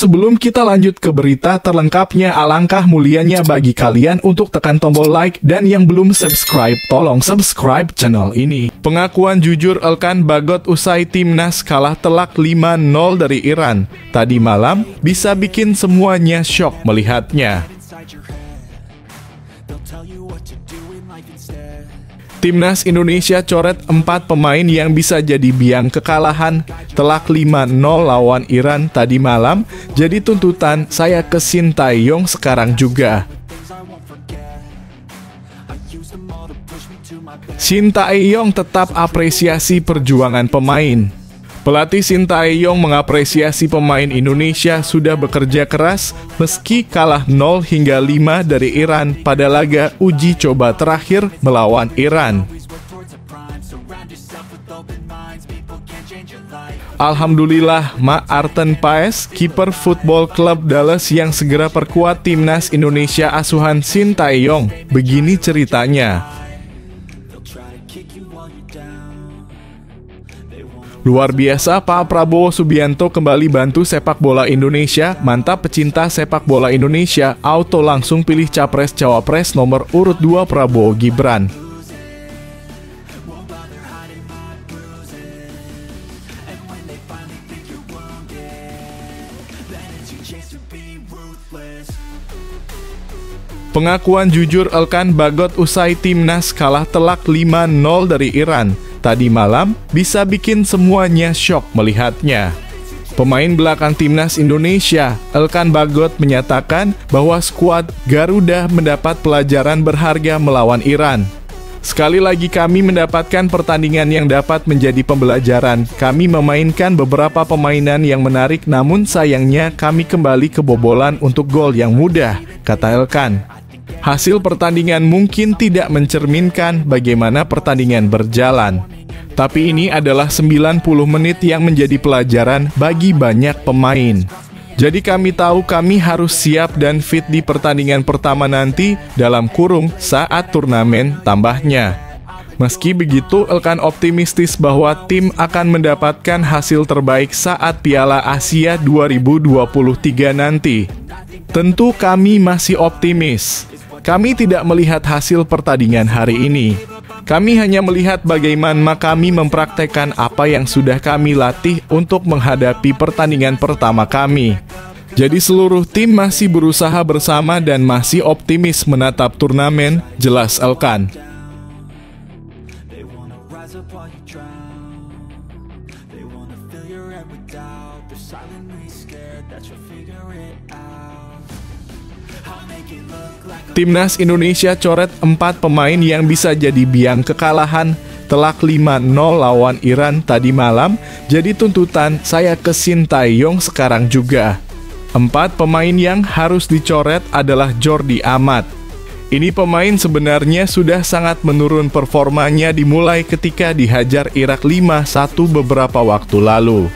sebelum kita lanjut ke berita terlengkapnya, alangkah mulianya bagi kalian untuk tekan tombol like, dan yang belum subscribe, tolong subscribe channel ini. Pengakuan jujur Elkan Bagot usai timnas kalah telak 5-0 dari Iran tadi malam bisa bikin semuanya syok melihatnya. Timnas Indonesia coret 4 pemain yang bisa jadi biang kekalahan telak 5-0 lawan Iran tadi malam, jadi tuntutan saya ke Shin Tae-yong sekarang juga. Shin Tae-yong tetap apresiasi perjuangan pemain. Pelatih Shin Tae-yong mengapresiasi pemain Indonesia sudah bekerja keras meski kalah 0 hingga 5 dari Iran pada laga uji coba terakhir melawan Iran. Alhamdulillah, Maarten Paes, kiper Football Club Dallas yang segera perkuat timnas Indonesia asuhan Shin Tae-yong. Begini ceritanya. Luar biasa, Pak Prabowo Subianto kembali bantu sepak bola Indonesia. Mantap pecinta sepak bola Indonesia, auto langsung pilih Capres-Cawapres nomor urut 2 Prabowo Gibran. Pengakuan jujur Elkan Bagot usai timnas kalah telak 5-0 dari Iran tadi malam bisa bikin semuanya syok melihatnya. Pemain belakang timnas Indonesia, Elkan Bagot, menyatakan bahwa skuad Garuda mendapat pelajaran berharga melawan Iran. Sekali lagi kami mendapatkan pertandingan yang dapat menjadi pembelajaran. Kami memainkan beberapa permainan yang menarik, namun sayangnya kami kembali kebobolan untuk gol yang mudah, kata Elkan. Hasil pertandingan mungkin tidak mencerminkan bagaimana pertandingan berjalan. Tapi ini adalah 90 menit yang menjadi pelajaran bagi banyak pemain. Jadi kami tahu kami harus siap dan fit di pertandingan pertama nanti dalam kurung saat turnamen, tambahnya. Meski begitu, Elkan optimistis bahwa tim akan mendapatkan hasil terbaik saat Piala Asia 2023 nanti. Tentu kami masih optimis. Kami tidak melihat hasil pertandingan hari ini. Kami hanya melihat bagaimana kami mempraktekkan apa yang sudah kami latih untuk menghadapi pertandingan pertama kami. Jadi seluruh tim masih berusaha bersama dan masih optimis menatap turnamen, jelas Elkan. Timnas Indonesia coret 4 pemain yang bisa jadi biang kekalahan telak 5-0 lawan Iran tadi malam, jadi tuntutan saya ke Shin Tae-yong sekarang juga. 4 pemain yang harus dicoret adalah Jordi Amat. Ini pemain sebenarnya sudah sangat menurun performanya dimulai ketika dihajar Irak 5-1 beberapa waktu lalu.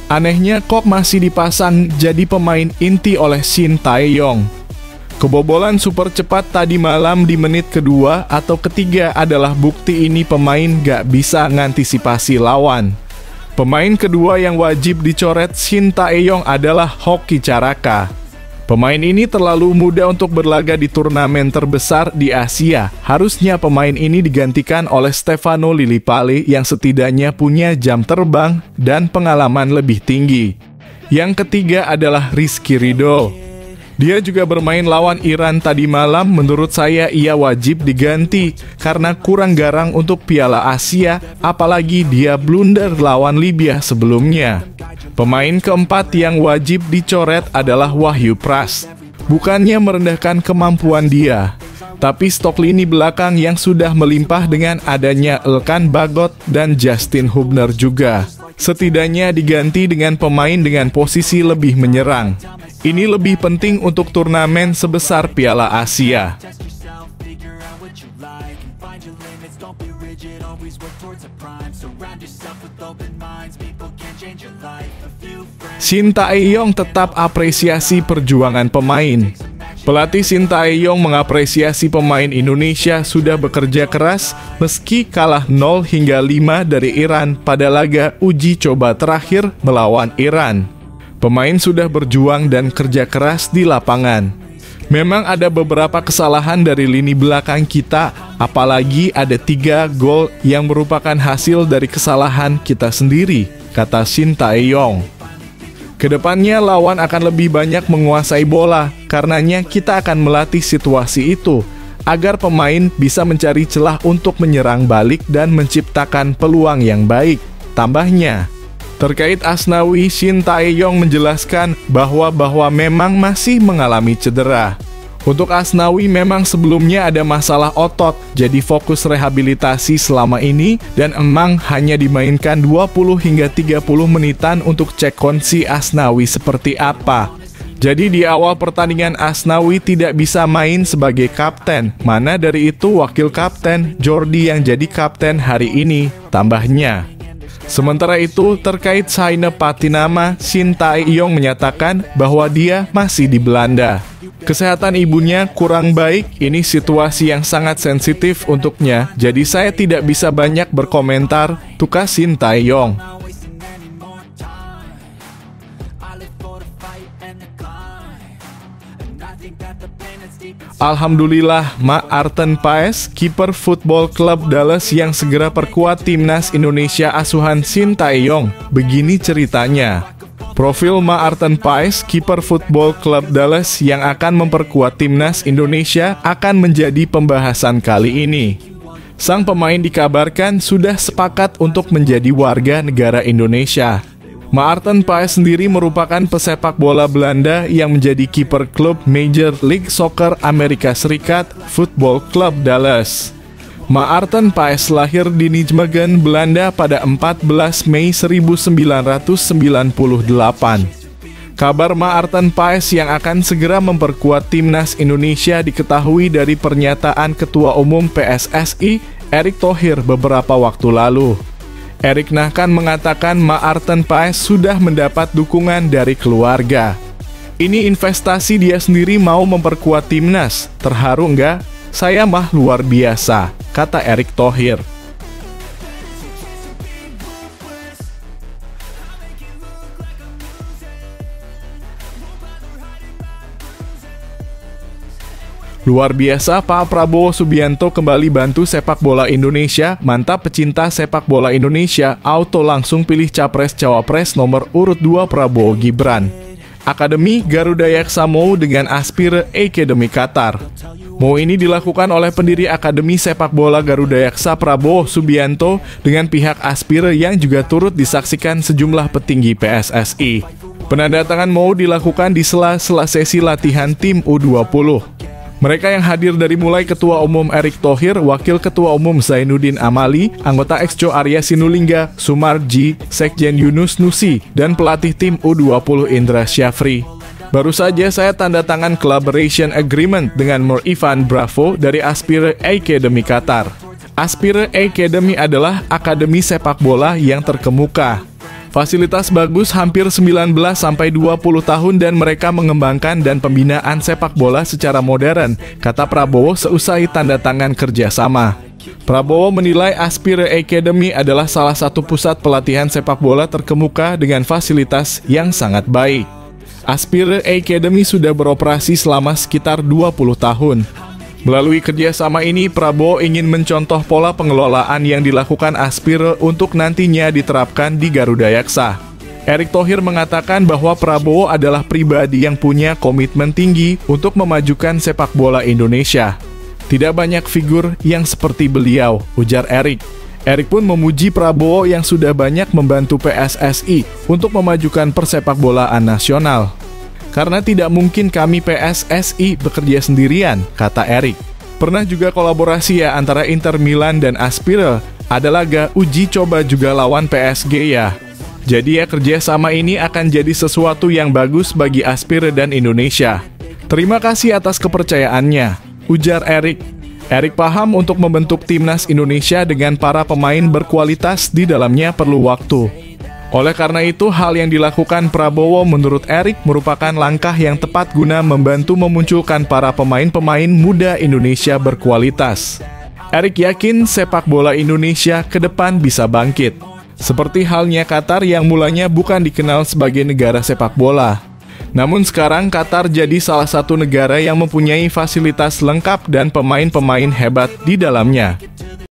Anehnya kok masih dipasang jadi pemain inti oleh Shin Tae-yong. Kebobolan super cepat tadi malam di menit kedua atau ketiga adalah bukti ini pemain gak bisa ngantisipasi lawan. Pemain kedua yang wajib dicoret Shin Tae-yong adalah Hoki Caraka. Pemain ini terlalu muda untuk berlaga di turnamen terbesar di Asia. Harusnya pemain ini digantikan oleh Stefano Lillipali yang setidaknya punya jam terbang dan pengalaman lebih tinggi. Yang ketiga adalah Rizky Ridho. Dia juga bermain lawan Iran tadi malam. Menurut saya ia wajib diganti karena kurang garang untuk Piala Asia, apalagi dia blunder lawan Libya sebelumnya. Pemain keempat yang wajib dicoret adalah Wahyu Pras. Bukannya merendahkan kemampuan dia, tapi stok lini belakang yang sudah melimpah dengan adanya Elkan Bagot dan Justin Hubner juga. Setidaknya diganti dengan pemain dengan posisi lebih menyerang. Ini lebih penting untuk turnamen sebesar Piala Asia. Shin Tae-yong tetap apresiasi perjuangan pemain. Pelatih Shin Tae-yong mengapresiasi pemain Indonesia sudah bekerja keras meski kalah 0 hingga 5 dari Iran pada laga uji coba terakhir melawan Iran. Pemain sudah berjuang dan kerja keras di lapangan. Memang ada beberapa kesalahan dari lini belakang kita, apalagi ada 3 gol yang merupakan hasil dari kesalahan kita sendiri, kata Shin Tae-yong. Kedepannya lawan akan lebih banyak menguasai bola, karenanya kita akan melatih situasi itu, agar pemain bisa mencari celah untuk menyerang balik dan menciptakan peluang yang baik, tambahnya. Terkait Asnawi, Shin Tae-yong menjelaskan bahwa memang masih mengalami cedera. Untuk Asnawi memang sebelumnya ada masalah otot, jadi fokus rehabilitasi selama ini dan emang hanya dimainkan 20 hingga 30 menitan untuk cek kondisi Asnawi seperti apa. Jadi di awal pertandingan Asnawi tidak bisa main sebagai kapten, mana dari itu wakil kapten Jordi yang jadi kapten hari ini, tambahnya. Sementara itu, terkait Saina Patinama, Shin Tae-yong menyatakan bahwa dia masih di Belanda. Kesehatan ibunya kurang baik, ini situasi yang sangat sensitif untuknya, jadi saya tidak bisa banyak berkomentar, tukas Shin Tae-yong. Alhamdulillah, Maarten Paes, kiper Football Club Dallas yang segera perkuat timnas Indonesia asuhan Shin Tae-yong. Begini ceritanya. Profil Maarten Paes, kiper Football Club Dallas yang akan memperkuat timnas Indonesia akan menjadi pembahasan kali ini. Sang pemain dikabarkan sudah sepakat untuk menjadi warga negara Indonesia. Maarten Paes sendiri merupakan pesepak bola Belanda yang menjadi kiper klub Major League Soccer Amerika Serikat, Football Club Dallas. Maarten Paes lahir di Nijmegen, Belanda pada 14 Mei 1998. Kabar Maarten Paes yang akan segera memperkuat timnas Indonesia diketahui dari pernyataan Ketua Umum PSSI, Erick Thohir beberapa waktu lalu. Erick Nahkan mengatakan Maarten Paes sudah mendapat dukungan dari keluarga. Ini investasi dia sendiri mau memperkuat timnas. Terharu enggak? Saya mah luar biasa, kata Erick Thohir. Luar biasa, Pak Prabowo Subianto kembali bantu sepak bola Indonesia. Mantap pecinta sepak bola Indonesia, auto langsung pilih Capres-Cawapres nomor urut 2 Prabowo Gibran. Akademi Garuda Yaksa Mou dengan Aspire Academy Qatar. Mou ini dilakukan oleh pendiri Akademi Sepak Bola Garuda Yaksa Prabowo Subianto dengan pihak Aspire yang juga turut disaksikan sejumlah petinggi PSSI. Penandatangan Mou dilakukan di sela-sela sesi latihan tim U20. Mereka yang hadir dari mulai Ketua Umum Erick Thohir, Wakil Ketua Umum Zainuddin Amali, anggota Exco Arya Sinulinga, Sumarji, Sekjen Yunus Nusi, dan pelatih tim U20 Indra Syafri. Baru saja saya tanda tangan collaboration agreement dengan Nur Ivan Bravo dari Aspire Academy Qatar. Aspire Academy adalah akademi sepak bola yang terkemuka. Fasilitas bagus hampir 19-20 tahun dan mereka mengembangkan dan pembinaan sepak bola secara modern, kata Prabowo seusai tanda tangan kerjasama. Prabowo menilai Aspire Academy adalah salah satu pusat pelatihan sepak bola terkemuka dengan fasilitas yang sangat baik. Aspire Academy sudah beroperasi selama sekitar 20 tahun. Melalui kerjasama ini, Prabowo ingin mencontoh pola pengelolaan yang dilakukan Aspire untuk nantinya diterapkan di Garuda Yaksa. Erick Thohir mengatakan bahwa Prabowo adalah pribadi yang punya komitmen tinggi untuk memajukan sepak bola Indonesia. Tidak banyak figur yang seperti beliau, ujar Erick. Erick pun memuji Prabowo yang sudah banyak membantu PSSI untuk memajukan persepak bolaan nasional. Karena tidak mungkin kami PSSI bekerja sendirian, kata Erick. Pernah juga kolaborasi ya antara Inter Milan dan Aspire. Ada laga uji coba juga lawan PSG ya. Jadi ya kerjasama ini akan jadi sesuatu yang bagus bagi Aspire dan Indonesia. Terima kasih atas kepercayaannya, ujar Erick. Erick paham untuk membentuk timnas Indonesia dengan para pemain berkualitas di dalamnya perlu waktu. Oleh karena itu, hal yang dilakukan Prabowo menurut Erick merupakan langkah yang tepat guna membantu memunculkan para pemain-pemain muda Indonesia berkualitas. Erick yakin sepak bola Indonesia ke depan bisa bangkit. Seperti halnya Qatar yang mulanya bukan dikenal sebagai negara sepak bola. Namun sekarang Qatar jadi salah satu negara yang mempunyai fasilitas lengkap dan pemain-pemain hebat di dalamnya.